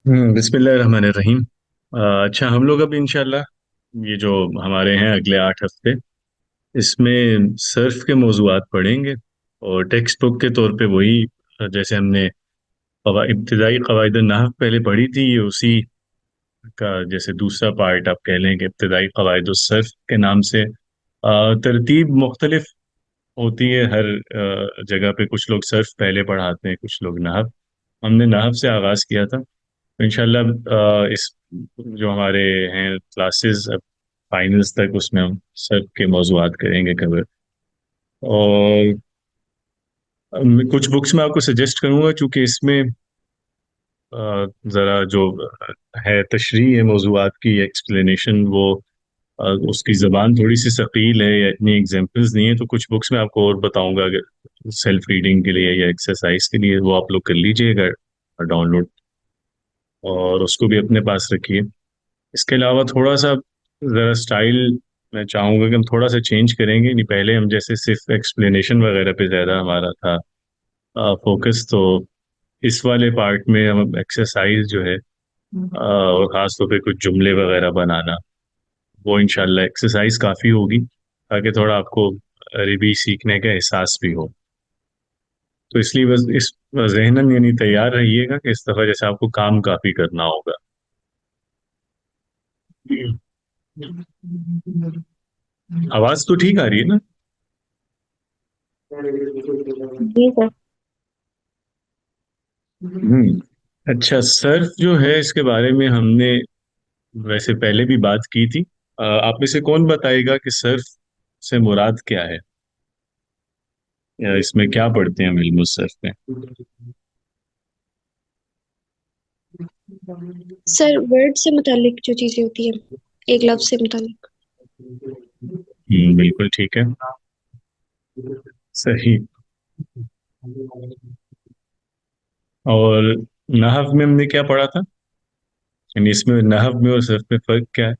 बिस्मिल्लाह रहमान रहीम। अच्छा, हम लोग अब इंशाल्लाह ये जो हमारे हैं अगले 8 हफ्ते, इसमें सर्फ के मौजूआत पढ़ेंगे। और टेक्स्ट बुक के तौर पे वही, जैसे हमने इब्तिदाई कवायद नहव पहले पढ़ी थी, ये उसी का जैसे दूसरा पार्ट आप कह लें कि इब्तिदाई कवायद सर्फ के नाम से। तरतीब मुख्तलिफ होती है हर जगह पे। कुछ लोग सर्फ पहले पढ़ाते हैं, कुछ लोग नहव। हमने नहव से आगाज़ किया था। तो इंशाल्लाह इस जो हमारे हैं क्लासेस अब फाइनल्स तक, उसमें हम सर्फ के मौजूआत करेंगे कवर। और कुछ बुक्स मैं आपको सजेस्ट करूंगा, चूंकि इसमें ज़रा जो है तशरीह है मौजूआत की, एक्सप्लेनेशन, वो उसकी ज़बान थोड़ी सी सकील है या इतनी एग्जांपल्स नहीं है। तो कुछ बुक्स मैं आपको और बताऊंगा, अगर सेल्फ रीडिंग के लिए या एक्सरसाइज के लिए, वो आप लोग कर लीजिएगा डाउनलोड, और उसको भी अपने पास रखिए। इसके अलावा थोड़ा सा ज़रा स्टाइल मैं चाहूँगा कि हम थोड़ा सा चेंज करेंगे। नहीं, पहले हम जैसे सिर्फ एक्सप्लेनेशन वगैरह पे ज़्यादा हमारा था फोकस, तो इस वाले पार्ट में हम एक्सरसाइज जो है, और ख़ास तौर पे कुछ जुमले वगैरह बनाना, वो इंशाल्लाह एक्सरसाइज काफ़ी होगी, ताकि थोड़ा आपको अरबी सीखने का एहसास भी हो। तो इसलिए बस इस ज़हनन यानी तैयार रहिएगा कि इस दफ़ा जैसे आपको काम काफ़ी करना होगा। आवाज़ तो ठीक आ रही है ना? जी सर। हम्म। अच्छा, सर्फ जो है इसके बारे में हमने वैसे पहले भी बात की थी। आप में से कौन बताएगा कि सर्फ से मुराद क्या है, या इसमें क्या पढ़ते हैं हम इल्म सर्फ में? सर वर्ड से मुतालिक जो चीजें होती है, एक लफ्ज से मुतालिक। बिल्कुल ठीक है, सही। और नहव में हमने क्या पढ़ा था, यानी इसमें नहव में और सर्फ में फर्क क्या है?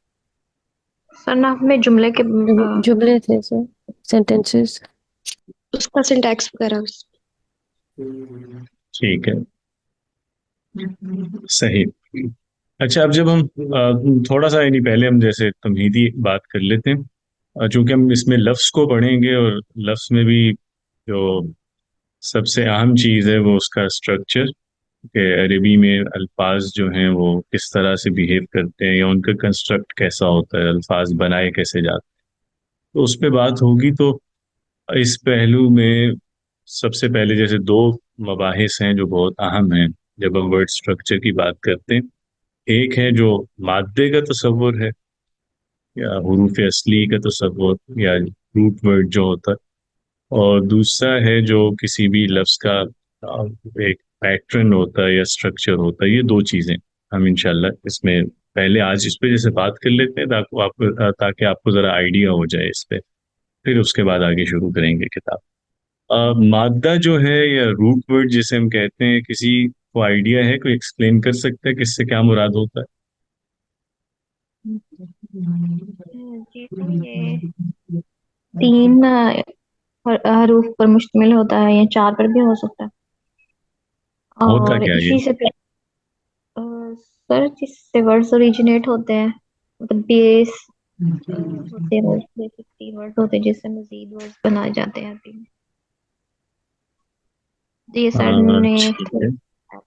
सर नाम में जुमले के जुमले थे सर, सेंटेंसेस। उसका सिंटैक्स वगैरह। ठीक है, सही। अच्छा, अब जब हम थोड़ा सा यानी पहले हम जैसे तमहीदी बात कर लेते हैं। चूंकि हम इसमें लफ्ज़ को पढ़ेंगे, और लफ्ज़ में भी जो सबसे अहम चीज़ है वो उसका स्ट्रक्चर, कि अरबी में अल्फाज जो हैं वो किस तरह से बिहेव करते हैं, या उनका कंस्ट्रक्ट कैसा होता है, अल्फाज बनाए कैसे जाते हैं, तो उस पे बात होगी। तो इस पहलू में सबसे पहले जैसे दो मबाहिस हैं जो बहुत अहम हैं जब हम वर्ड स्ट्रक्चर की बात करते हैं। एक है जो मादे का तस्वुर है, या हरूफ असली का तस्वुर, या रूट वर्ड जो होता है। और दूसरा है जो किसी भी लफ्ज़ का अ, एक पैटर्न होता है या स्ट्रक्चर होता है। ये दो चीज़ें हम इंशाल्लाह इसमें पहले आज इस पे जैसे बात कर लेते हैं, ताकि आपको ज़रा आइडिया हो जाए इस पे। फिर उसके बाद आगे शुरू करेंगे किताब। मादा जो है, या रूट वर्ड जिसे हम कहते हैं, किसी को आइडिया है, कोई एक्सप्लेन कर सकता है कि इससे क्या मुराद होता है? जी सर, ये तीन हरूफ पर मुश्तमिल होता है या चार पर भी हो सकता है। होता और क्या है ये? इसी से सर जिससे वर्ड्स ओरिजिनेट होते हैं, मतलब बेस होते हैं, बेसिक तीन वर्ड्स होते हैं जिससे मजीद वर्ड्स बनाए जाते हैं अरबी में। तो ये सर ने ठीक है।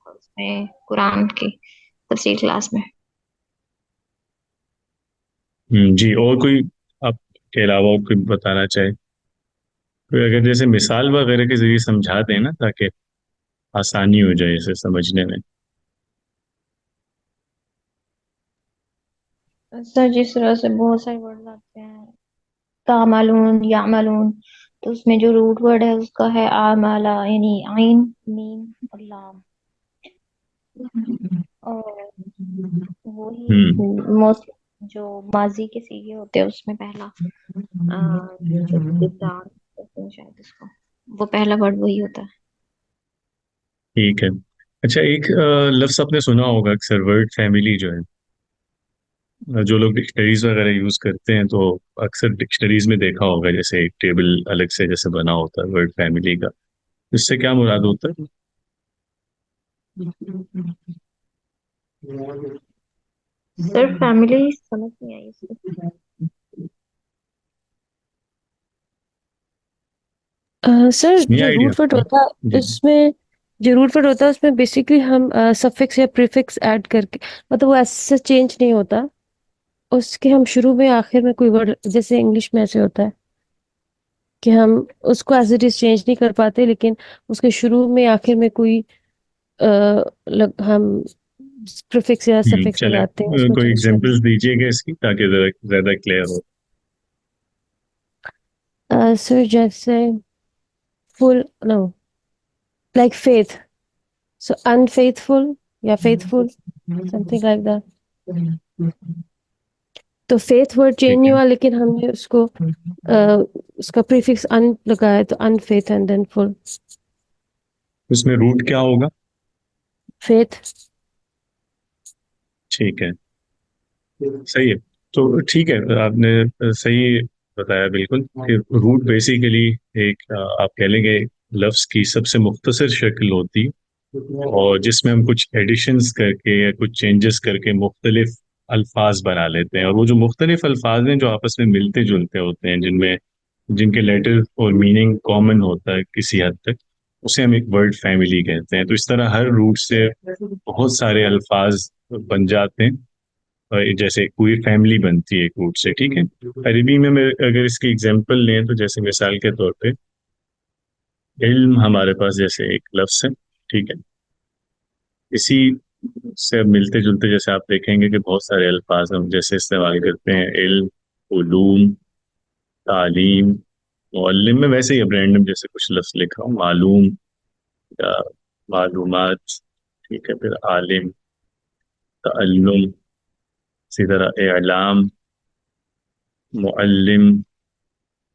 उसमें कुरान की तफसीर क्लास में। जी, और कोई आपके अलावा और कोई बताना चाहे? कोई अगर जैसे मिसाल वगैरह के जरिए समझा दें ना, ताकि आसानी हो जाए इसे समझने में। सर जिस तरह से बहुत सारे वर्ड आते हैं, तामालून यामालून, तो उसमें जो रूट वर्ड है उसका है आमाला, यानी आइन मीम और लाम। और वही हम्म। मोस्ट जो माजी के सीगे होते हैं उसमें पहला जो किरदार कहते हैं शायद इसको, वो पहला वर्ड वही होता है। ठीक है। अच्छा, एक लफ्ज़ आपने सुना होगा, अक्सर वर्ड फैमिली जो है, जो लोग डिक्शनरीज वगैरह यूज करते हैं, तो अक्सर डिक्शनरीज में देखा होगा जैसे एक टेबल अलग से जैसे बना होता है वर्ड फैमिली का। इससे क्या मुराद होता है? सर फैमिली समझ नहीं आई इसमें। सर नहीं जो आइडिया। रूट वर्ड होता है जी। उसमें, जो रूट वर्ड होता है उसमें बेसिकली हम सफिक्स या प्रीफिक्स ऐड करके, मतलब वो ऐसे चेंज नहीं होता। उसके हम शुरू में आखिर में कोई वर्ड, जैसे इंग्लिश में ऐसे होता है कि हम उसको एज इट इज चेंज नहीं कर पाते, लेकिन उसके शुरू में आखिर में कोई हम प्रीफिक्स या सफिक्स चले, लगाते हैं, उसमें कोई चेंज एग्जांपल्स दीजिएगा इसकी ताकि ज्यादा क्लियर हो। सर जैसे फुल, नो, लाइक फेथ, सो अनफेथफुल या फेथफुल, समथिंग लाइक दैट। तो फेथ वर्ड चेंज ठीक नहीं है, हुआ, लेकिन हमने उसको उसका प्रीफिक्स अन लगाया, तो अनफेथ एंड देन फुल। उसमें रूट क्या होगा? फेथ। ठीक है, सही है। तो ठीक है, आपने सही बताया बिल्कुल कि रूट बेसिकली एक आप कह लेंगे लफ्ज की सबसे मुख्तसर शक्ल होती, और जिसमें हम कुछ एडिशंस करके या कुछ चेंजेस करके मुख्तलिफ अल्फाज बना लेते हैं। और वो जो मुख्तलिफ अल्फाज हैं जो आपस में मिलते जुलते होते हैं, जिनमें जिनके लेटर और मीनिंग कॉमन होता है किसी हद तक, उसे हम एक वर्ड फैमिली कहते हैं। तो इस तरह हर रूट से बहुत सारे अल्फाज बन जाते हैं, और जैसे पूरी फैमिली बनती है एक रूट से। ठीक है, अरबी में अगर इसकी एग्जांपल लें तो जैसे मिसाल के तौर पे इल्म हमारे पास जैसे एक लफ्ज है। ठीक है, इसी से मिलते जुलते जैसे आप देखेंगे कि बहुत सारे अल्फाज हम जैसे इस्तेमाल करते हैं, इल्म, उलूम, तालीम, मुअल्लिम में वैसे ही अब रैंडम जैसे कुछ लफ्ज लिखा हूँ, मालूम या मालूमात। ठीक है, फिर आलिम, तअल्लुम, इसी तरह इलाम, मुअल्लिम,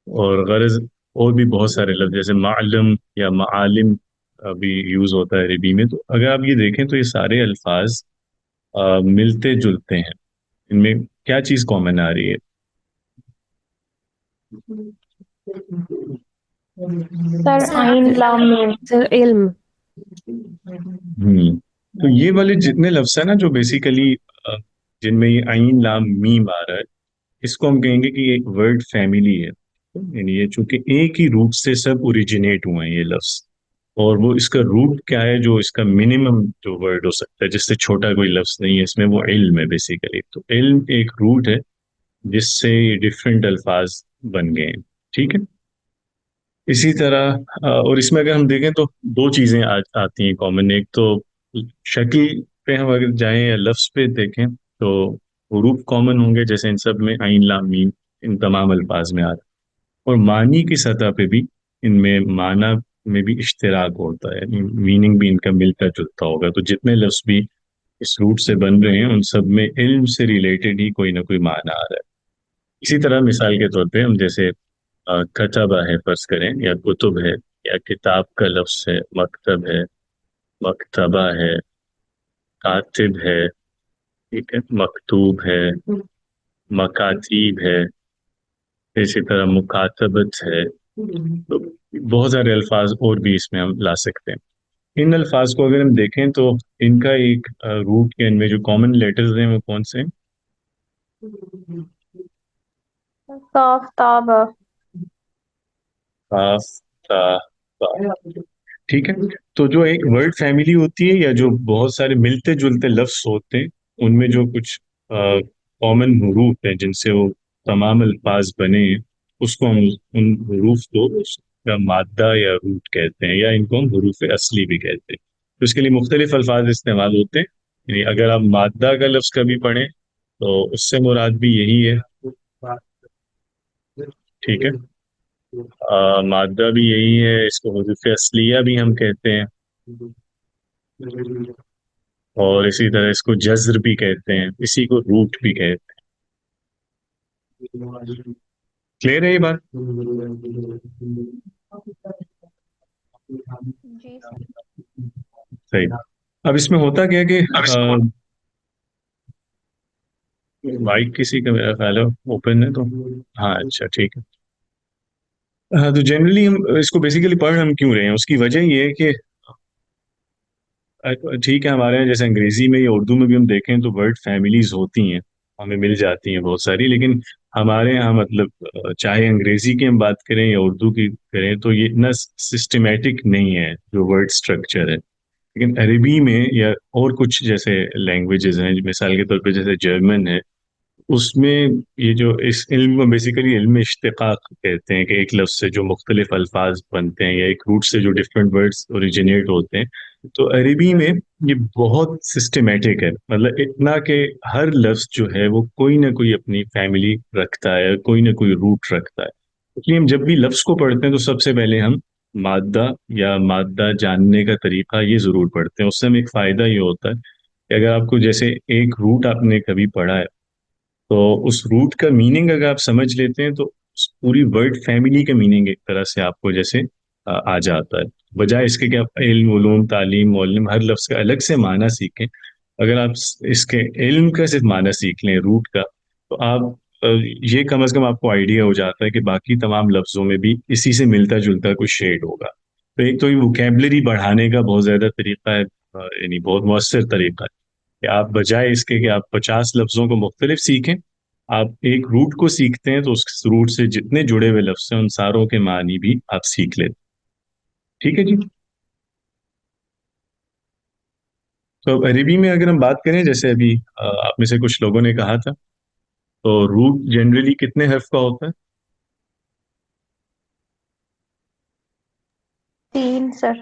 और गरज और भी बहुत सारे लफ्ज जैसे मालम या मालिम भी यूज होता है अरबी में। तो अगर आप ये देखें तो ये सारे अल्फाज मिलते जुलते हैं। इनमें क्या चीज कॉमन आ रही है? सर आइन सर, लाम मीम। सर इल्म। तो ये वाले जितने लफ्ज है ना जो बेसिकली जिनमें ये आइन लाम मीम आ रहा है, इसको हम कहेंगे कि ये एक वर्ड फैमिली है। यानी ये चूंकि एक ही रूट से सब ओरिजिनेट हुए हैं ये लफ्ज, और वो इसका रूट क्या है, जो इसका मिनिमम जो वर्ड हो सकता है जिससे छोटा कोई लफ्ज नहीं है इसमें, वो इल्म है बेसिकली। तो इल्म एक रूट है जिससे डिफरेंट अल्फाज बन गए हैं। ठीक है, इसी तरह और इसमें अगर हम देखें तो दो चीजें आती हैं कॉमन। एक तो शक्ल पे हम अगर जाएं या लफ्ज पे देखें तो हरूफ कॉमन होंगे, जैसे इन सब में आइन लाम मीम इन तमाम अल्फाज में आ रहा है। और मानी की सतह पे भी इनमें माना में भी इश्तिराक होता है, मीनिंग भी इनका मिलता जुलता होगा। तो जितने लफ्ज भी इस रूट से बन रहे हैं उन सब में इल्म से रिलेटेड ही कोई ना कोई माना आ रहा है। इसी तरह मिसाल के तौर पे हम जैसे कतबा है फर्ज करें, या कुतुब है, या किताब का लफ्ज है, मकतब है, मकतबा है, कातिब है, ठीक है, मकतूब है, मकातीब है, इसी तरह मुकातबत है। तो बहुत सारे अल्फाज और भी इसमें हम ला सकते हैं। इन अल्फाज को अगर हम देखें तो इनका एक रूट के इनमें जो कॉमन लेटर्स हैं वो कौन से हैं? काफ ताब। काफ, ता, बा। ठीक है, तो जो एक वर्ड फैमिली होती है या जो बहुत सारे मिलते जुलते लफ्ज होते हैं, उनमें जो कुछ कॉमन हरूफ हैं जिनसे वो तमाम अल्फाज बने हैं, उसको हम उन हरूफ को उसका मादा या रूट कहते हैं, या इनको हम हरूफ असली भी कहते हैं। तो इसके लिए मुख्तलिफ अल्फाज इस्तेमाल होते हैं। यानी अगर आप मादा का लफ्ज कभी पढ़ें तो उससे मुराद भी यही है। ठीक है, मादा भी यही है, इसको हरूफ असलिया भी हम कहते हैं, और इसी तरह इसको जज्र भी कहते हैं, इसी को रूट भी कहते हैं। क्लियर है ये बात? जी सर। सही। अब इसमें होता क्या है कि माइक किसी का मेरा ख्याल है ओपन है तो, हाँ अच्छा ठीक है। हाँ, तो जनरली हम इसको बेसिकली पढ़ हम क्यों रहे हैं, उसकी वजह ये है कि ٹھیک ہے، ہمارے یہاں جیسے انگریزی میں یا اردو میں بھی ہم دیکھیں تو ورڈ فیملیز ہوتی ہیں، ہمیں مل جاتی ہیں بہت ساری، لیکن ہمارے یہاں مطلب چاہے انگریزی کی ہم بات کریں یا اردو کی کریں تو یہ اتنا سسٹمیٹک نہیں ہے جو ورڈ اسٹرکچر ہے. لیکن عربی میں یا اور کچھ جیسے لینگویجز ہیں، مثال کے طور پہ جیسے جرمن ہے، اس میں یہ جو اس علم کو بیسیکلی علم اشتقاق کہتے ہیں، کہ ایک لفظ سے جو مختلف الفاظ بنتے ہیں یا ایک روٹ سے جو ڈفرینٹ ورڈز اوریجنیٹ ہوتے ہیں. تو عربی میں یہ بہت سسٹمیٹک ہے، مطلب اتنا کہ ہر لفظ جو ہے وہ کوئی نہ کوئی اپنی فیملی رکھتا ہے، کوئی نہ کوئی روٹ رکھتا ہے. اس لیے ہم جب بھی لفظ کو پڑھتے ہیں تو سب سے پہلے ہم مادہ یا مادہ جاننے کا طریقہ یہ ضرور پڑھتے ہیں. اس سے ہمیں ایک فائدہ یہ ہوتا ہے کہ اگر آپ کو جیسے ایک روٹ آپ نے کبھی پڑھا ہے تو اس روٹ کا میننگ اگر آپ سمجھ لیتے ہیں تو اس پوری ورڈ فیملی کا میننگ ایک طرح سے آپ کو جیسے آ جاتا ہے. بجائے اس کے کہ آپ علم، علوم، تعلیم، معلم ہر لفظ کا الگ سے معنی سیکھیں، اگر آپ اس کے علم کا صرف معنی سیکھ لیں روٹ کا، تو آپ یہ کم از کم آپ کو آئیڈیا ہو جاتا ہے کہ باقی تمام لفظوں میں بھی اسی سے ملتا جلتا کچھ شیڈ ہوگا. تو ایک تو یہ ووکیبلری بڑھانے کا بہت زیادہ طریقہ ہے، یعنی بہت مؤثر طریقہ ہے کہ آپ بجائے اس کے کہ آپ 50 لفظوں کو مختلف سیکھیں، آپ ایک روٹ کو سیکھتے ہیں تو اس روٹ سے جتنے جڑے ہوئے لفظ ہیں ان ساروں کے معنی بھی آپ سیکھ لیتے. ٹھیک ہے جی. تو عربی میں اگر ہم بات کریں، جیسے ابھی آپ میں سے کچھ لوگوں نے کہا تھا، تو روٹ جنرلی کتنے حرف کا ہوتا ہے؟ 3 سر،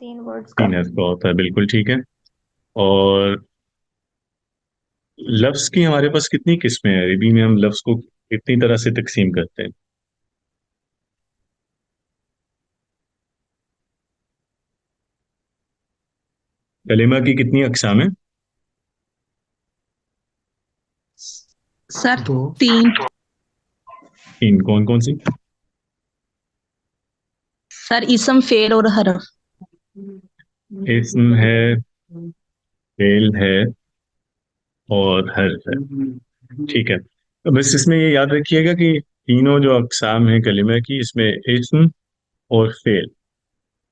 3 ورڈز کا. 3 حرف کا ہوتا ہے، بالکل ٹھیک ہے. اور لفظ کی ہمارے پاس کتنی قسمیں ہیں؟ عربی میں ہم لفظ کو کتنی طرح سے تقسیم کرتے ہیں؟ کلمہ کی کتنی اقسام ہیں؟ سر 3. 3. کون کون سی؟ سر اسم، فعل اور حرف. اسم ہے، فعل ہے، اور حرف ہے. ٹھیک ہے. بس اس میں یہ یاد رکھیے گا کہ تینوں جو اقسام ہیں کلمہ کی، اس میں اسم اور فعل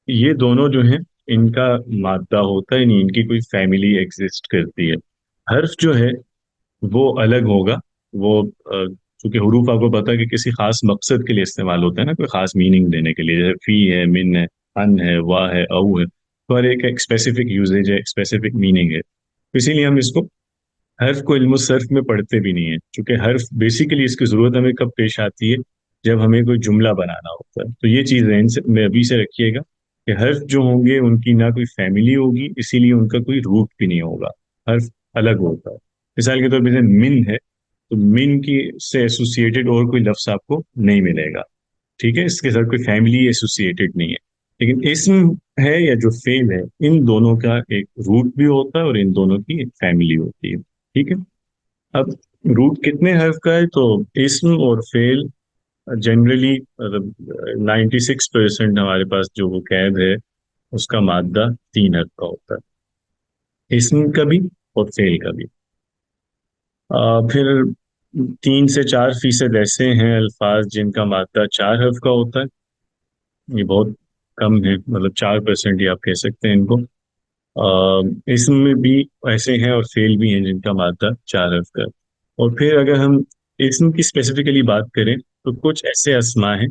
یہ دونوں جو ہیں ان کا مادہ ہوتا ہے، نہیں ان کی کوئی فیملی ایگزسٹ کرتی ہے. حرف جو ہے وہ الگ ہوگا، وہ چونکہ حروف آپ کو پتا ہے کہ کسی خاص مقصد کے لیے استعمال ہوتا ہے نا، کوئی خاص میننگ دینے کے لیے، جیسے فی ہے، من ہے، ان ہے، وا ہے، او ہے، تو ہر ایک اسپیسیفک یوزیج ہے، اسپیسیفک میننگ ہے. اسی لیے ہم اس کو حرف کو علم الصرف میں پڑھتے بھی نہیں ہیں، چونکہ حرف بیسیکلی اس کی ضرورت ہمیں کب پیش آتی ہے؟ جب ہمیں کوئی جملہ بنانا ہوتا ہے. تو یہ چیز ذہن سے میں ابھی سے رکھیے گا کہ حرف جو ہوں گے ان کی نہ کوئی فیملی ہوگی، اسی لیے ان کا کوئی روٹ بھی نہیں ہوگا. حرف الگ ہوتا ہے. مثال کے طور پہ جیسے من ہے، تو من کی سے ایسوسیٹڈ اور کوئی لفظ آپ کو نہیں ملے گا. ٹھیک ہے، اس کے ساتھ کوئی فیملی ایسوسیٹڈ نہیں ہے. لیکن اسم ہے یا جو فعل ہے، ان دونوں کا ایک روٹ بھی ہوتا ہے اور ان دونوں کی ایک فیملی ہوتی ہے. ٹھیک ہے. اب روٹ کتنے حرف کا ہے؟ تو اسم اور فعل جنرلی 96% ہمارے پاس جو وکیب ہے اس کا مادہ 3 حرف کا ہوتا ہے، اسم کا بھی اور فعل کا بھی. پھر 3 سے 4% ایسے ہیں الفاظ جن کا مادہ 4 حرف کا ہوتا ہے. یہ بہت کم ہے، مطلب 4% ہی آپ کہہ سکتے ہیں ان کو. اسم میں بھی ایسے ہیں اور فعل بھی ہیں جن کا مادہ 4 حرف کا ہے. اور پھر اگر ہم اسم کی اسپیسیفکلی بات کریں تو کچھ ایسے اسما ہیں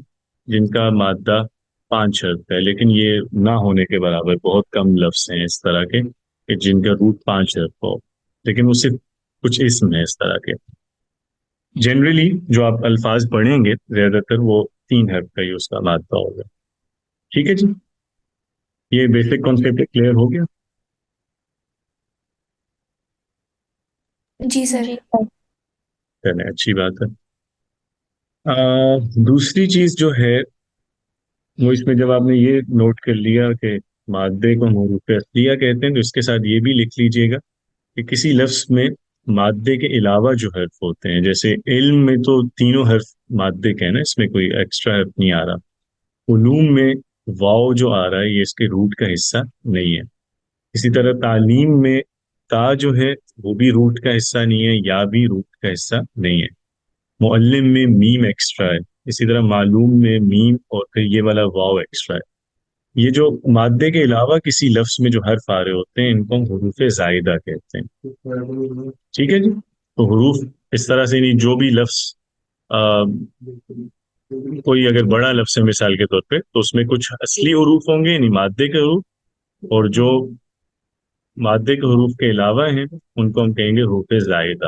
جن کا مادہ 5 حرف کا ہے، لیکن یہ نہ ہونے کے برابر بہت کم لفظ ہیں اس طرح کے کہ جن کا روٹ 5 حرف کا ہو، لیکن وہ صرف کچھ اسم ہیں اس طرح کے. جنرلی جو آپ الفاظ پڑھیں گے زیادہ تر وہ 3 حرف کا ہی اس کا مادہ ہوگا. ٹھیک ہے جی. یہ بیسک کانسیپٹ کلیئر ہو گیا؟ جی سر. جی چلیں اچھی بات ہے. دوسری چیز جو ہے وہ اس میں جب آپ نے یہ نوٹ کر لیا کہ مادے کو ہم حروف اصلیہ کہتے ہیں، تو اس کے ساتھ یہ بھی لکھ لیجئے گا کہ کسی لفظ میں مادے کے علاوہ جو حرف ہوتے ہیں، جیسے علم میں تو تینوں حرف مادے کے ہیں نا، اس میں کوئی ایکسٹرا حرف نہیں آ رہا. علوم میں واو جو آ رہا ہے یہ اس کے روٹ کا حصہ نہیں ہے. اسی طرح تعلیم میں تا جو ہے وہ بھی روٹ کا حصہ نہیں ہے، یا بھی روٹ کا حصہ نہیں ہے. معلم میں میم ایکسٹرا ہے. اسی طرح معلوم میں میم اور پھر یہ والا واو ایکسٹرا ہے. یہ جو مادے کے علاوہ کسی لفظ میں جو حرف آ رہے ہوتے ہیں ان کو ہم حروف زائدہ کہتے ہیں. ٹھیک ہے جی. تو حروف اس طرح سے نہیں، جو بھی لفظ کوئی اگر بڑا لفظ ہے مثال کے طور پہ تو اس میں کچھ اصلی حروف ہوں گے یعنی مادے کے حروف، اور جو مادے کے حروف کے علاوہ ہیں ان کو ہم کہیں گے حروف زائدہ.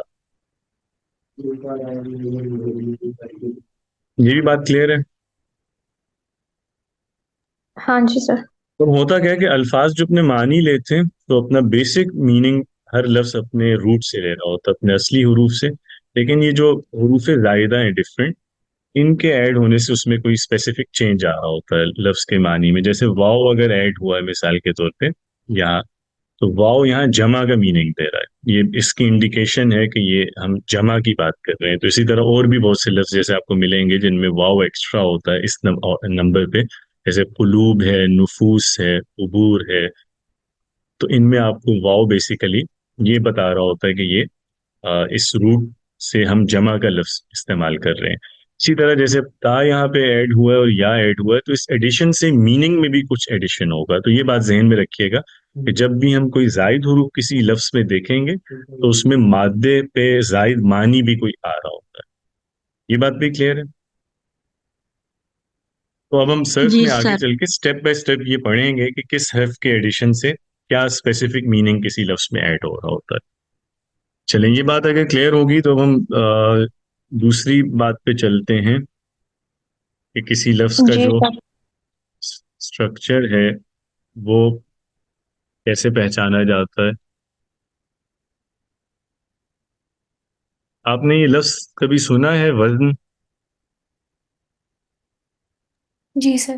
یہ بھی بات کلیئر ہے؟ ہاں جی سر. تو ہوتا کیا ہے کہ الفاظ جو اپنے معنی لیتے ہیں تو اپنا بیسک میننگ ہر لفظ اپنے روٹ سے لے رہا ہوتا ہے، اپنے اصلی حروف سے. لیکن یہ جو حروف زائدہ ہیں ڈفرینٹ، ان کے ایڈ ہونے سے اس میں کوئی اسپیسیفک چینج آ رہا ہوتا ہے لفظ کے معنی میں. جیسے واؤ اگر ایڈ ہوا ہے مثال کے طور پہ یہاں، تو واؤ یہاں جمع کا میننگ دے رہا ہے، یہ اس کی انڈیکیشن ہے کہ یہ ہم جمع کی بات کر رہے ہیں. تو اسی طرح اور بھی بہت سے لفظ جیسے آپ کو ملیں گے جن میں واؤ ایکسٹرا ہوتا ہے اس نمبر پہ، جیسے قلوب ہے، نفوس ہے، عبور ہے. تو ان میں آپ کو واؤ بیسیکلی یہ بتا رہا ہوتا ہے کہ یہ اس روٹ سے ہم جمع کا لفظ استعمال کر رہے ہیں. اسی طرح جیسے تا یہاں پہ ایڈ ہوا ہے اور یا ایڈ ہوا ہے تو اس ایڈیشن سے میننگ میں بھی کچھ ایڈیشن ہوگا. تو یہ بات ذہن میں رکھیے گا کہ جب بھی ہم کوئی زائد حروف کسی لفظ میں دیکھیں گے تو اس میں مادے پہ زائد معنی بھی کوئی آ رہا ہوتا ہے. یہ بات بھی کلیئر ہے؟ تو اب ہم صرف جی میں آگے سر. چل کے سٹیپ بائی سٹیپ یہ پڑھیں گے کہ کس حرف کے ایڈیشن سے کیا اسپیسیفک میننگ کسی لفظ میں ایڈ ہو رہا ہوتا ہے. چلیں یہ بات اگر کلیئر ہوگی تو اب ہم دوسری بات پہ چلتے ہیں کہ کسی لفظ کا جی جو سر. اسٹرکچر ہے وہ کیسے پہچانا جاتا ہے. آپ نے یہ لفظ کبھی سنا ہے وزن؟ جی سر.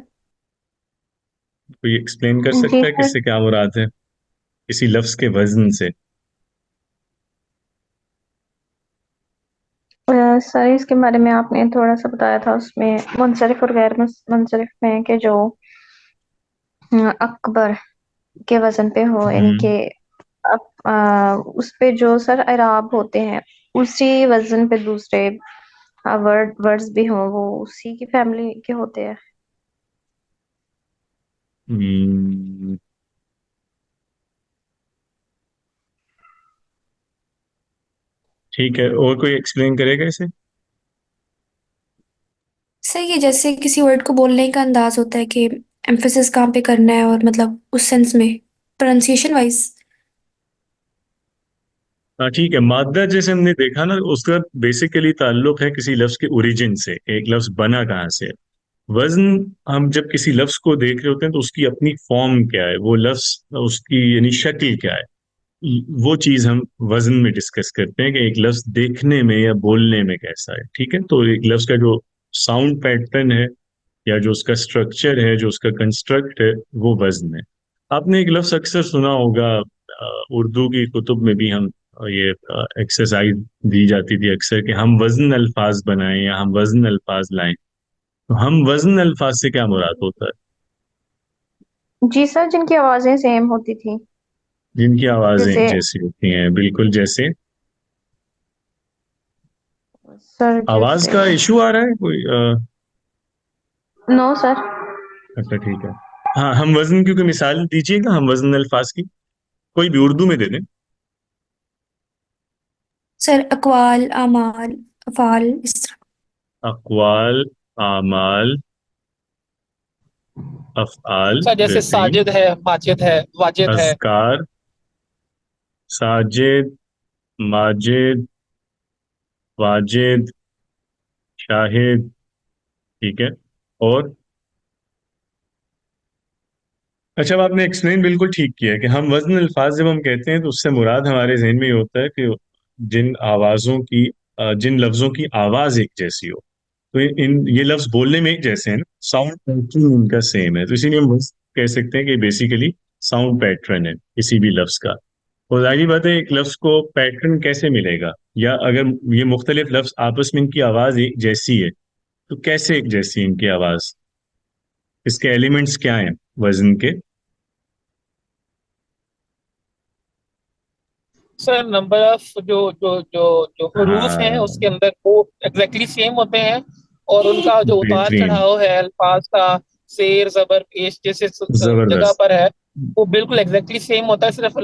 کوئی ایکسپلین کر جی سکتا ہے سر. کس سے کیا مراد ہے کسی لفظ کے وزن سے؟ سر اس کے بارے میں آپ نے تھوڑا سا بتایا تھا، اس میں منصرف اور غیر منصرف میں کہ جو اکبر کے وزن پہ ہو، یعنی ہم، کہ اس پہ جو سر اعراب ہوتے ہیں اسی وزن پہ دوسرے ورڈز بھی ہوں، وہ اسی کی فیملی کے ہوتے ہیں. ہم، ٹھیک ہے، اور کوئی ایکسپلین کرے گا اسے؟ سر یہ جیسے کسی ورڈ کو بولنے کا انداز ہوتا ہے کہ ایمفیسس کہاں پہ کرنا ہے، اور مطلب اس سینس میں پروننسیشن وائز. ہاں ٹھیک ہے. مادہ جیسے ہم نے دیکھا نا اس کا بیسیکلی تعلق ہے کسی لفظ کے اوریجن سے، ایک لفظ بنا کہاں سے. وزن ہم جب کسی لفظ کو دیکھ رہے ہوتے ہیں تو اس کی اپنی فارم کیا ہے، وہ لفظ اس کی یعنی شکل کیا ہے، وہ چیز ہم وزن میں ڈسکس کرتے ہیں کہ ایک لفظ دیکھنے میں یا بولنے میں کیسا ہے. ٹھیک ہے، تو ایک لفظ کا جو ساؤنڈ پیٹرن ہے یا جو اس کا اسٹرکچر ہے، جو اس کا کنسٹرکٹ ہے، وہ وزن ہے. آپ نے ایک لفظ اکثر سنا ہوگا، اردو کی کتب میں بھی ہم یہ ایکسرسائز دی جاتی تھی اکثر کہ ہم وزن الفاظ بنائیں یا ہم وزن الفاظ لائیں. تو ہم وزن الفاظ سے کیا مراد ہوتا ہے؟ جی سر، جن کی آوازیں سیم ہوتی تھی. جن کی آوازیں جیسے جیسی ہوتی ہیں، بالکل جیسے. سر آواز جیسے کا ایشو آ رہا ہے کوئی نو سر. اچھا ٹھیک ہے. ہاں ہم وزن کی کوئی مثال دیجیے گا، ہم وزن الفاظ کی کوئی بھی اردو میں دے دیں. سر اقوال، اعمال، افعال، اس طرح. اقوال، اعمال، افعال، سر جیسے بہترین. ساجد ہے، ماجد ہے، واجد ہے. اذکار، ساجد، ماجد، واجد، شاہد. ٹھیک ہے. اور اچھا اب آپ نے ایکسپلین بالکل ٹھیک کیا ہے کہ ہم وزن الفاظ جب ہم کہتے ہیں تو اس سے مراد ہمارے ذہن میں یہ ہوتا ہے کہ جن آوازوں کی جن لفظوں کی آواز ایک جیسی ہو. تو یہ لفظ بولنے میں ایک جیسے ہیں نا، ساؤنڈ پیٹرن ان کا سیم ہے، تو اسی لیے ہم کہہ سکتے ہیں کہ بیسیکلی ساؤنڈ پیٹرن ہے کسی بھی لفظ کا. اور ظاہری بات ہے ایک لفظ کو پیٹرن کیسے ملے گا، یا اگر یہ مختلف لفظ آپس میں ان کی آواز ایک جیسی ہے تو کیسے ایک جیسی ان کی آواز، اس کے ایلیمنٹس کیا ہیں وزن کے؟ سر نمبر آف جو جو جو جو حروف ہیں اس کے ہاں اندر وہ ایگزیکٹلی سیم ہوتے ہیں، اور ان کا جو اتار بہترین. چڑھاؤ ہے الفاظ کا शेर जबर पेश जैसे जगह जबरदस्त, पर है, वो बिल्कुल एग्जैक्टली सेम होता है, सिर्फ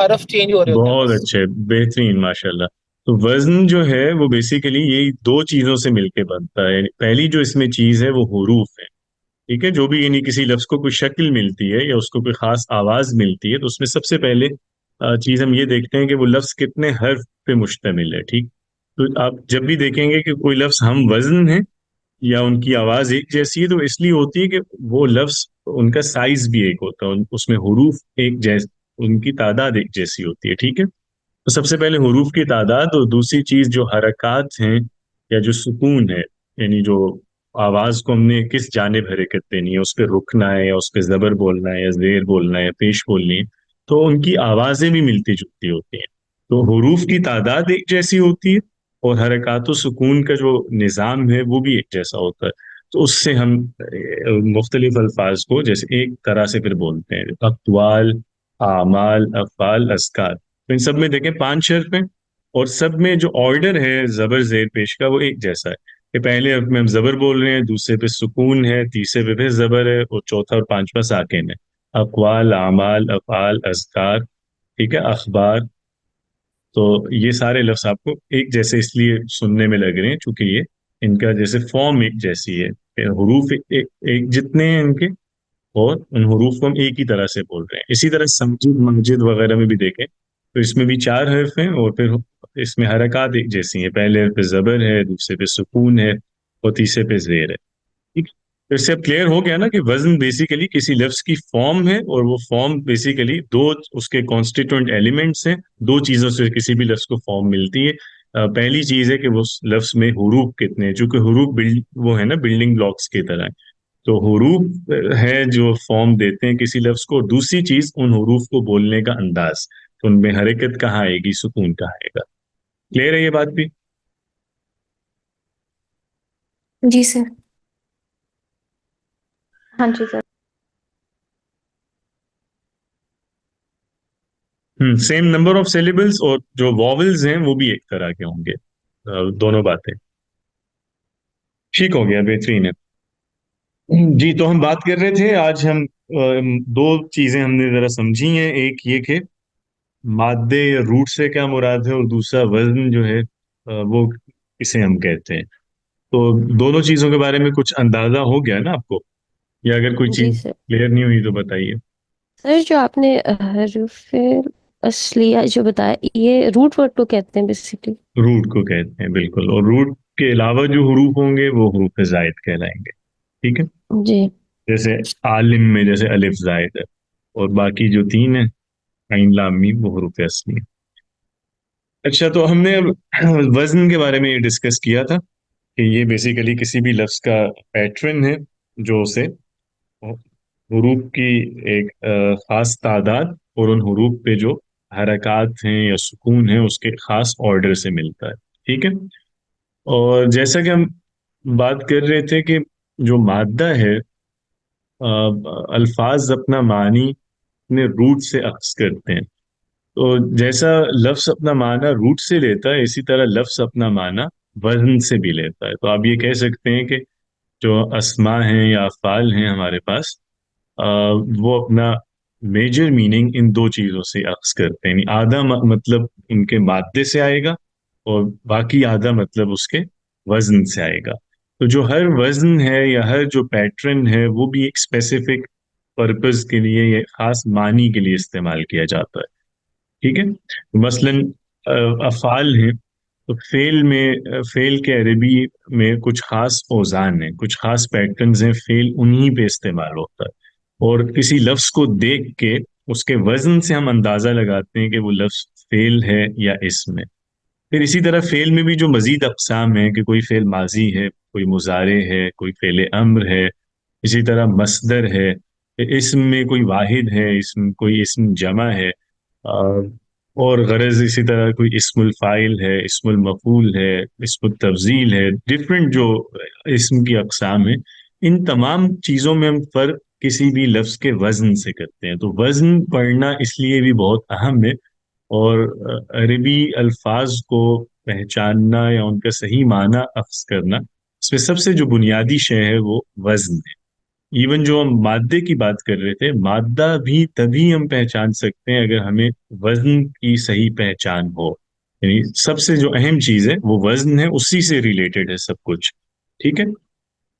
हरफ चेंज हो रहे होते हैं बहुत बस। अच्छे, बेहतरीन, माशाल्लाह। तो वजन जो है वो बेसिकली यही दो चीजों से मिलके बनता है। पहली जो इसमें चीज है वो हुरूफ है, ठीक है। जो भी यानी किसी लफ्ज को कोई शक्ल मिलती है या उसको कोई खास आवाज मिलती है, तो उसमें सबसे पहले चीज हम ये देखते हैं कि वो लफ्ज कितने हर्फ पे मुश्तमिल है, ठीक। तो आप जब भी देखेंगे कि कोई लफ्ज हम वजन है या उनकी आवाज एक जैसी है, तो इसलिए होती है कि वो लफ्ज, उनका साइज भी एक होता है, उसमें हुरूफ एक जैस उनकी तादाद एक जैसी होती है, ठीक है। तो सबसे पहले हुरूफ की तादाद, और दूसरी चीज जो हरकत हैं या जो सुकून है, यानी जो आवाज को हमने किस जानिब हरकत देनी है, उस पर रुकना है या उस पर जबर बोलना है या जेर बोलना है या पेश बोलनी है, तो उनकी आवाजें भी मिलती जुलती होती हैं। तो हुरूफ की तादाद एक जैसी होती है, और हरकत सुकून का जो निज़ाम है वो भी एक जैसा होता है। तो उससे हम मुख्तलिफ अल्फाज को जैसे एक तरह से फिर बोलते हैं, अक़वाल, आमाल, अफ़ाल, अज़कार। तो इन सब में देखें 5 हर्फ हैं, और सब में जो ऑर्डर है जबर जेर पेश का वो एक जैसा है, कि पहले हर्फ में हम जबर बोल रहे हैं, दूसरे पे सुकून है, तीसरे पे फिर जबर है, और चौथा और पांचवा साकिन है। अक़वाल, आमाल, अफ़ाल, अज़कार, ठीक है, अखबार। तो ये सारे लफ्ज आपको एक जैसे इसलिए सुनने में लग रहे हैं क्योंकि ये इनका जैसे फॉर्म एक जैसी है, हरूफ एक जितने हैं इनके, और उन हरूफ को हम एक ही तरह से बोल रहे हैं। इसी तरह समजीद मस्जिद वगैरह में भी देखें तो इसमें भी 4 हर्फ हैं, और फिर इसमें हरकत एक जैसी हैं। पहले हर्फ पे जबर है, दूसरे पे सुकून है, और तीसरे पे जेर है, ठीक है। तो इससे अब क्लियर हो गया ना कि वजन बेसिकली किसी लफ्ज की फॉर्म है, और वो फॉर्म बेसिकली दो उसके कॉन्स्टिट्यूएंट एलिमेंट्स हैं, दो चीजों से किसी भी लफ्ज को फॉर्म मिलती है। पहली चीज है कि वो उस लफ्ज में हुरूफ कितने हैं, चूंकि हुरूफ बिल्ड वो है ना, बिल्डिंग ब्लॉक्स की तरह है। तो हुरूफ है जो फॉर्म देते हैं किसी लफ्ज को, और दूसरी चीज उन हुरूफ को बोलने का अंदाज, तो उनमें हरकत कहाँ आएगी, सुकून कहाँ आएगा। क्लियर है ये बात भी? जी सर। हाँ जी sir. Same number of syllables, और जो वॉवल्स हैं वो भी एक तरह के होंगे। दोनों बातें ठीक हो गया, बेहतरीन है। जी, तो हम बात कर रहे थे आज हम दो चीजें हमने जरा समझी हैं। एक ये कि मादे या रूट से क्या मुराद है, और दूसरा वजन जो है वो किसे हम कहते हैं। तो दोनों चीजों के बारे में कुछ अंदाजा हो गया ना आपको, या अगर कोई जी चीज सर। क्लियर नहीं हुई तो बताइए। सर जो आपने हरूफ असलिया जो बताया, ये रूट वर्ड को कहते हैं बेसिकली। रूट को कहते हैं, बिल्कुल। और रूट के अलावा जो हरूफ होंगे वो हरूफ जायद कहलाएंगे, ठीक है। जी। जैसे आलिम में जैसे अलिफ जायद है, और बाकी जो तीन है आइन लाम मीम वो हरूफ असली है। अच्छा, तो हमने अब वजन के बारे में ये डिस्कस किया था कि ये बेसिकली किसी भी लफ्ज का पैटर्न है, जो उसे हरूफ की एक खास तादाद और उन हरूफ पे जो हरकत हैं या सुकून है उसके खास ऑर्डर से मिलता है, ठीक है। और जैसा कि हम बात कर रहे थे कि जो मादा है, अल्फाज अपना मानी अपने रूट से अक्स करते हैं। तो जैसा लफ्ज अपना माना रूट से लेता है, इसी तरह लफ्ज अपना माना वजन से भी लेता है। तो आप ये कह सकते हैं कि जो अस्मा हैं या अफ़ाल हैं हमारे पास, वो अपना मेजर मीनिंग इन दो चीज़ों से अक्स करते हैं। यानी आधा मतलब उनके मादे से आएगा, और बाकी आधा मतलब उसके वजन से आएगा। तो जो हर वजन है या हर जो पैटर्न है वो भी एक स्पेसिफिक पर्पस के लिए या खास मानी के लिए इस्तेमाल किया जाता है, ठीक है। मसलन अफ़ाल हैं, तो फेल में फेल के अरबी में कुछ खास औज़ान हैं, कुछ खास पैटर्न्स हैं, फेल उन्हीं पे इस्तेमाल होता है। और किसी लफ्ज़ को देख के उसके वजन से हम अंदाज़ा लगाते हैं कि वो लफ्ज़ फेल है या इसम है। फिर इसी तरह फेल में भी जो मजीद अकसाम है कि कोई फेल माजी है, कोई मुजारे है, कोई फेल अम्र है, इसी तरह मसदर है, इसम में कोई वाहिद है, इसम कोई इसम जमा है, और गरज इसी तरह कोई इस्मुल फाइल है, इस्मुल मफूल है, इस्मुल तफजील है। डिफरेंट जो इस्म की अकसाम है, इन तमाम चीज़ों में हम फर्क किसी भी लफ्ज़ के वजन से करते हैं। तो वजन पढ़ना इसलिए भी बहुत अहम है, और अरबी अल्फाज को पहचानना या उनका सही माना अख्ज़ करना, इसमें सबसे जो बुनियादी शय है वो वज़न है। ایون جو ہم مادے کی بات کر رہے تھے، مادہ بھی تبھی ہم پہچان سکتے ہیں اگر ہمیں وزن کی صحیح پہچان ہو. یعنی سب سے جو اہم چیز ہے وہ وزن ہے، اسی سے ریلیٹڈ ہے سب کچھ. ٹھیک ہے.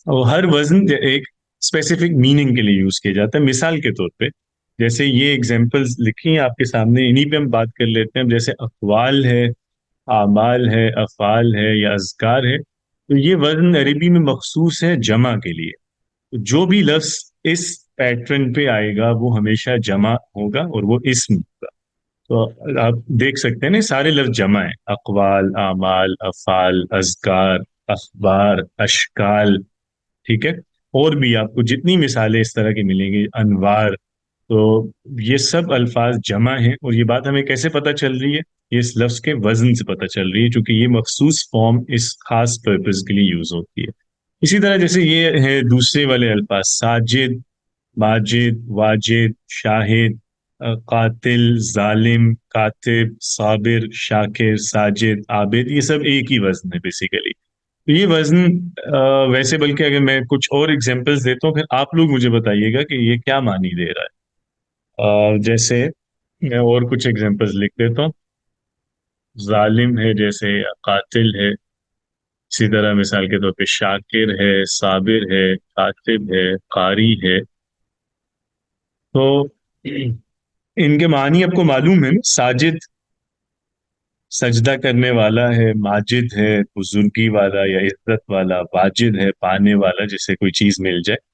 اور ہر وزن ایک اسپیسیفک میننگ کے لیے یوز کیا جاتا ہے. مثال کے طور پہ جیسے یہ ایگزامپلز لکھی ہیں آپ کے سامنے، انہی پہ ہم بات کر لیتے ہیں. جیسے اقوال ہے، اعمال ہے، افعال ہے یا اذکار ہے، تو یہ وزن عربی میں مخصوص ہے جمع کے لیے. جو بھی لفظ اس پیٹرن پہ آئے گا وہ ہمیشہ جمع ہوگا اور وہ اسم ہوگا. تو آپ دیکھ سکتے ہیں نا سارے لفظ جمع ہیں: اقوال، اعمال، افعال، اذکار، اخبار، اشکال. ٹھیک ہے. اور بھی آپ کو جتنی مثالیں اس طرح کی ملیں گی، انوار. تو یہ سب الفاظ جمع ہیں، اور یہ بات ہمیں کیسے پتہ چل رہی ہے؟ یہ اس لفظ کے وزن سے پتہ چل رہی ہے، چونکہ یہ مخصوص فارم اس خاص پرپز کے لیے یوز ہوتی ہے. اسی طرح جیسے یہ ہے دوسرے والے الفاظ: ساجد، ماجد، واجد، شاہد، قاتل، ظالم، کاتب، صابر، شاکر، ساجد، عابد. یہ سب ایک ہی وزن ہے بیسیکلی. تو یہ وزن ویسے، بلکہ اگر میں کچھ اور ایگزامپلس دیتا ہوں، پھر آپ لوگ مجھے بتائیے گا کہ یہ کیا معنی دے رہا ہے. جیسے میں اور کچھ ایگزامپلس لکھ دیتا ہوں. ظالم ہے جیسے، قاتل ہے. اسی طرح مثال کے طور پہ شاکر ہے، صابر ہے، کاتب ہے، قاری ہے. تو ان کے معنی آپ کو معلوم ہے نا. ساجد سجدہ کرنے والا ہے، ماجد ہے بزرگی والا یا عزت والا، واجد ہے پانے والا جسے کوئی چیز مل جائے،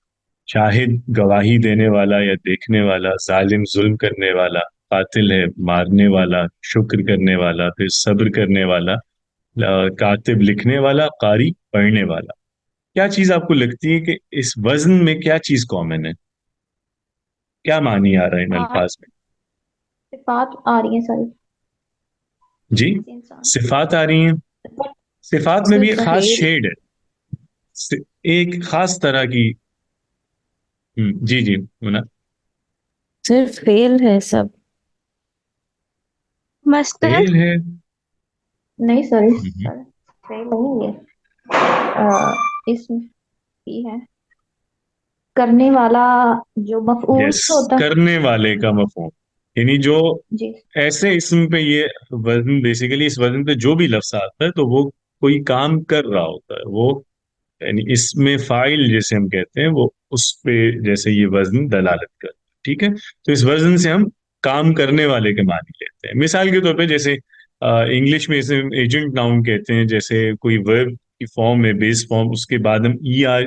شاہد گواہی دینے والا یا دیکھنے والا، ظالم ظلم کرنے والا، قاتل ہے مارنے والا، شکر کرنے والا، پھر صبر کرنے والا، کاتب لکھنے والا، قاری پڑھنے والا. کیا چیز آپ کو لگتی ہے کہ اس وزن میں کیا چیز کامن ہے؟ کیا معنی آ رہا ہے ان الفاظ میں؟ صفات آ رہی ہیں ساری جی، کسی انسان صفات آ رہی ہیں. صفات میں بھی ایک صرف خاص فیل شیڈ ہے، ایک خاص طرح کی. جی جی منى. صرف فیل ہے سب. مستر فیل ہے. نہیں سوری ہم، سر، فیل نہیں ہے، اسم ہی ہے، کرنے والا جو مفعول یس، ہوتا کرنے والے کا مفہوم. یعنی جو ہے. جی ایسے اسم پہ یہ وزن، بیسیکلی اس وزن پہ جو بھی لفظ آتا ہے تو وہ کوئی کام کر رہا ہوتا ہے. وہ یعنی اس میں فاعل جیسے ہم کہتے ہیں، وہ اس پہ جیسے یہ وزن دلالت کرتا ہے. ٹھیک ہے. تو اس وزن سے ہم کام کرنے والے کے معنی لیتے ہیں. مثال کے طور پہ جیسے انگلش میں اسے ایجنٹ ناؤن کہتے ہیں. جیسے کوئی ورب کی فارم ہے، بیس فارم، اس کے بعد ہم ای آر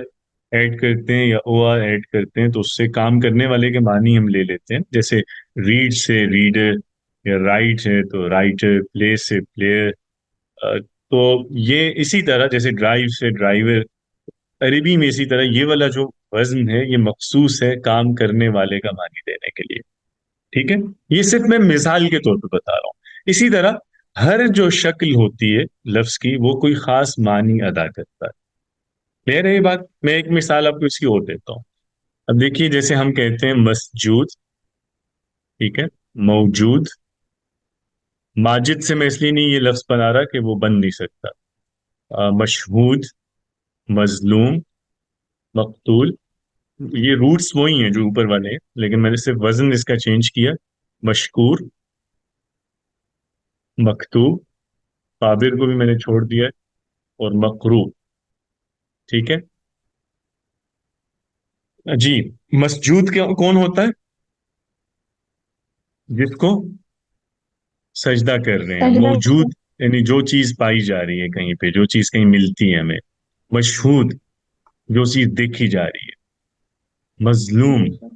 ایڈ کرتے ہیں یا او آر ایڈ کرتے ہیں تو اس سے کام کرنے والے کے معنی ہم لے لیتے ہیں. جیسے ریڈ سے ریڈر، یا رائٹ ہے تو رائٹر، پلے سے پلیئر. تو یہ اسی طرح جیسے ڈرائیو سے ڈرائیور. عربی میں اسی طرح یہ والا جو وزن ہے یہ مخصوص ہے کام کرنے والے کا معنی دینے کے لیے. ٹھیک ہے. یہ صرف میں مثال کے طور پہ بتا رہا ہوں. اسی طرح ہر جو شکل ہوتی ہے لفظ کی وہ کوئی خاص معنی ادا کرتا ہے. کلیئر ہے یہ بات؟ میں ایک مثال آپ کو اس کی اور دیتا ہوں. اب دیکھیے جیسے ہم کہتے ہیں مسجود، ٹھیک ہے، موجود. ماجد سے میں اس لیے نہیں یہ لفظ بنا رہا کہ وہ بن نہیں سکتا. مشہود، مظلوم، مقتول. یہ روٹس وہی ہیں جو اوپر والے ہیں، لیکن میں نے صرف وزن اس کا چینج کیا. مشکور، مکتوب، قابر کو بھی میں نے چھوڑ دیا ہے، اور مقروء. ٹھیک ہے. جی، مسجود کون ہوتا ہے؟ جس کو سجدہ کر رہے ہیں. سجدہ موجود یعنی جو چیز پائی جا رہی ہے کہیں پہ، جو چیز کہیں ملتی ہے ہمیں. مشہود جو چیز دیکھی جا رہی ہے. مظلوم جی سر،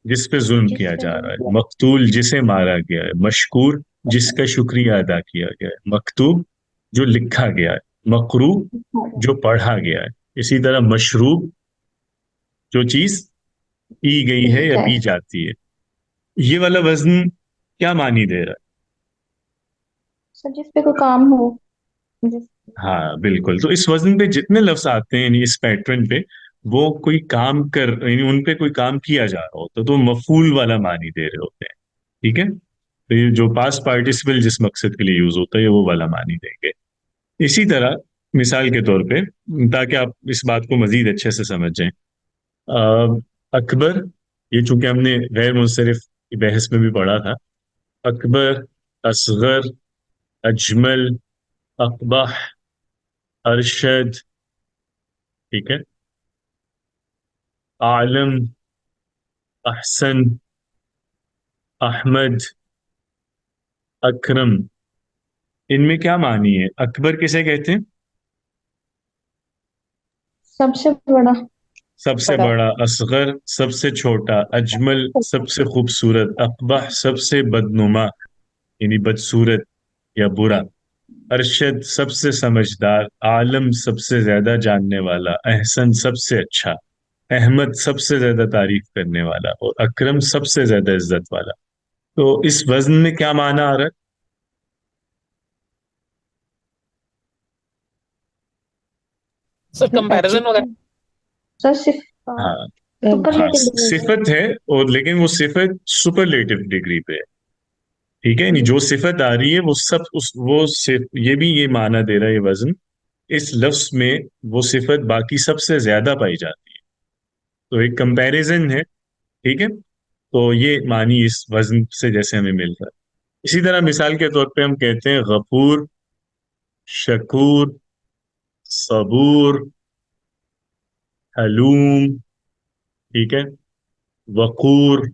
جس پہ ظلم جس کیا پہ جا رہا ہے. ظلم مقتول جسے مارا گیا ہے. مشکور جس کا شکریہ ادا کیا گیا ہے. مکتوب جو لکھا گیا ہے. مقروء کیا جو پڑھا گیا ہے. اسی طرح مشروب جو چیز پی گئی ہے یا جاتا پی ہے جاتی ہے. یہ والا وزن کیا معنی دے رہا ہے؟ سر، جس پہ کوئی کام ہو، جس ہاں بالکل. تو اس وزن پہ جتنے لفظ آتے ہیں یعنی اس پیٹرن پہ، وہ کوئی کام کر، یعنی ان پہ کوئی کام کیا جا رہا ہوتا ہے تو مفعول والا معنی دے رہے ہوتے ہیں. ٹھیک ہے. تو یہ جو پاسٹ پارٹیسپل جس مقصد کے لیے یوز ہوتا ہے وہ والا معنی دیں گے. اسی طرح مثال کے طور پہ، تاکہ آپ اس بات کو مزید اچھے سے سمجھ جائیں، अकबर, ये चूंकि हमने गैर मुनसरिफ की बहस में भी पढ़ा था। अकबर, असगर, अजमल, अकबह, अरशद, ठीक है, आलम, अहसन, अहमद, अकरम, इनमें क्या मानी है? अकबर किसे कहते हैं? सबसे बड़ा। सबसे बड़ा। असगर सबसे छोटा। अजमल सबसे खूबसूरत। अकबह सबसे बदनुमा यानी बदसूरत या बुरा। अरशद सबसे समझदार। आलम सबसे ज्यादा जानने वाला। अहसन सबसे अच्छा। अहमद सबसे ज्यादा तारीफ करने वाला। और अकरम सबसे ज्यादा इज्जत वाला। तो इस वजन में क्या माना आ रहा है? सर कंपैरिजन वगैरह। सर सिर्फ हाँ। हाँ, सुपरलेटिव डिग्री है। सिफत है, और लेकिन वो सिफत सुपरलेटिव डिग्री पे है। ठीक है, नहीं, जो सिफत आ रही है वो सब उस वो सिर्फ ये भी ये माना दे रहा है, ये वजन इस लफ्ज में वो सिफत बाकी सबसे ज्यादा पाई जाती है। तो एक कंपैरिजन है। ठीक है, तो ये मानी इस वजन से जैसे हमें मिल रहा है। इसी तरह मिसाल के तौर पे हम कहते हैं गफूर, शकूर, सबूर, हलूम, ठीक है, वकूर,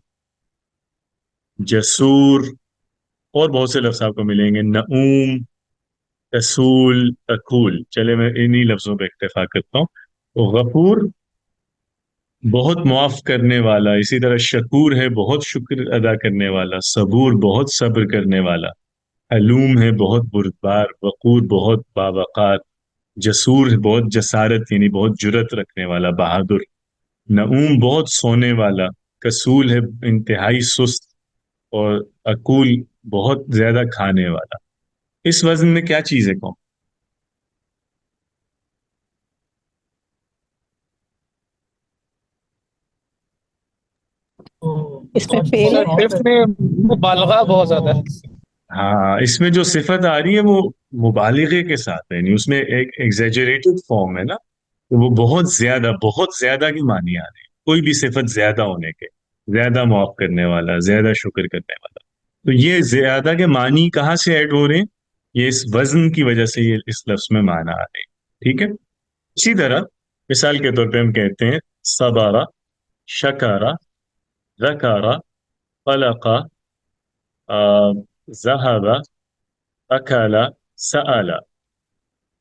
जसूर, और बहुत से लफ्ज आपको मिलेंगे, नऊम, रसूल, अकूल। चले मैं इन्हीं लफ्जों पे इक्तफा करता हूँ। तो गफूर बहुत मुआफ करने वाला, इसी तरह शकूर है बहुत शुक्र अदा करने वाला, सबूर बहुत सब्र करने वाला, हलूम है बहुत बुरदबार, वकूर बहुत बावकार, जसूर है बहुत जसारत यानी बहुत जुरत रखने वाला, बहादुर, नऊम बहुत सोने वाला, कसूल है इंतहाई सुस्त, और अकूल बहुत ज्यादा खाने वाला। इस वजन में क्या चीज है कौन? इसमें फेल सर है। फिफ्थ में मुबालगा बहुत ज्यादा है। हाँ, इसमें जो सिफत आ रही है वो मुबालिगे के साथ है, यानी उसमें एक एग्जेजरेटेड फॉर्म है ना। तो वो बहुत ज्यादा की मानी आ रही है, कोई भी सिफत ज्यादा होने के, ज्यादा माफ करने वाला, ज्यादा शुक्र करने वाला। तो ये ज्यादा के मानी कहाँ से ऐड हो रहे हैं? ये इस वजन की वजह से ये इस लफ्ज में माना आ रहे हैं। ठीक है, इसी तरह मिसाल के तौर पे हम कहते हैं सबारा, शकारा, रकारा, फलका, जहाबा, अकाला, सआला।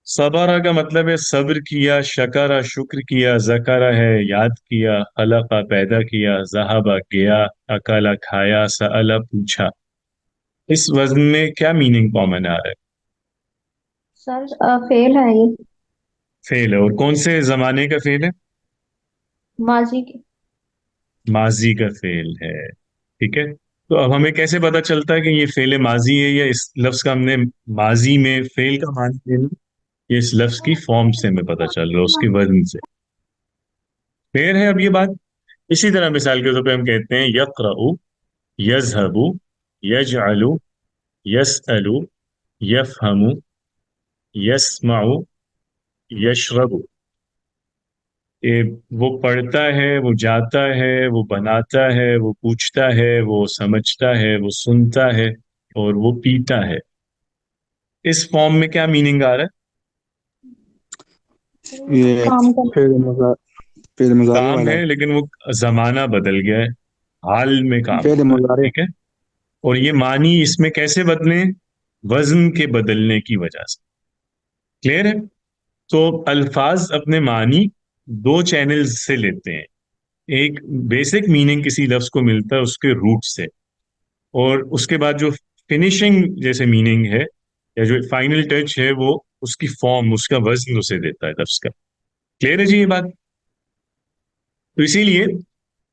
सबरा का मतलब है सब्र किया, शकारा शुक्र किया, जकारा है याद किया, खलका पैदा किया, जहाबा गया, अकाला खाया, सअला पूछा। इस वजन में क्या मीनिंग कॉमन आ रहा है? सर फेल है ये। फेल है, और कौन से जमाने का फेल है? माजी के। माजी का फेल है। ठीक है, तो अब हमें कैसे पता चलता है कि ये फेल माजी है, या इस लफ्ज का हमने माजी में फेल का मान लेना? ये इस लफ्ज की फॉर्म से हमें पता चल रहा है, उसके वजन से। क्लियर है अब ये बात? इसी तरह मिसाल के तौर पे हम कहते हैं यक़रउ, यज़हबु, यजअलु, यसअलु, यफ़हमु, यस्मउ, यशरबु। ये वो पढ़ता है, वो जाता है, वो बनाता है, वो पूछता है, वो समझता है, वो सुनता है, और वो पीता है। इस फॉर्म में क्या मीनिंग आ रहा है? ये काम कर। फेल मुजारे काम वाला है, है। लेकिन वो जमाना बदल गया है, हाल में काम फेल हो रहा है। मुजारे। ठीक है, और ये मानी इसमें कैसे बदले? वजन के बदलने की वजह से। क्लियर है? तो अल्फाज अपने मानी दो चैनल से लेते हैं। एक बेसिक मीनिंग किसी लफ्ज को मिलता है उसके रूट से, और उसके बाद जो फिनिशिंग जैसे मीनिंग है, या जो फाइनल टच है, वो उसकी फॉर्म, उसका वजन उसे देता है लफ्ज का। क्लियर है जी ये बात? तो इसीलिए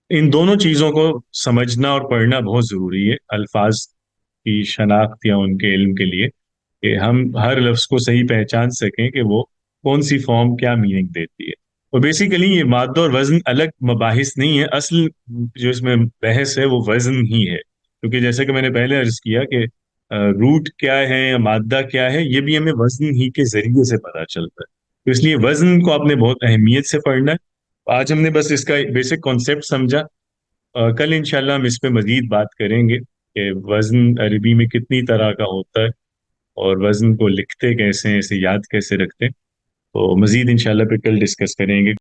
इन दोनों चीजों को समझना और पढ़ना बहुत जरूरी है अल्फाज की शनाख्त या उनके इल्म के लिए, कि हम हर लफ्ज को सही पहचान सकें कि वो कौन सी फॉर्म क्या मीनिंग देती है। और बेसिकली ये मादा और वजन अलग मबाहिस नहीं है, असल जो इसमें बहस है वो वजन ही है। क्योंकि जैसे कि मैंने पहले अर्ज किया कि रूट क्या है या मादा क्या है, ये भी हमें वजन ही के जरिए से पता चलता है। तो इसलिए वजन को आपने बहुत अहमियत से पढ़ना है, آج ہم نے بس اس کا بیسک کانسیپٹ سمجھا. کل انشاءاللہ ہم اس پہ مزید بات کریں گے کہ وزن عربی میں کتنی طرح کا ہوتا ہے اور وزن کو لکھتے کیسے ہیں، اسے یاد کیسے رکھتے ہیں. تو مزید انشاءاللہ پہ کل ڈسکس کریں گے.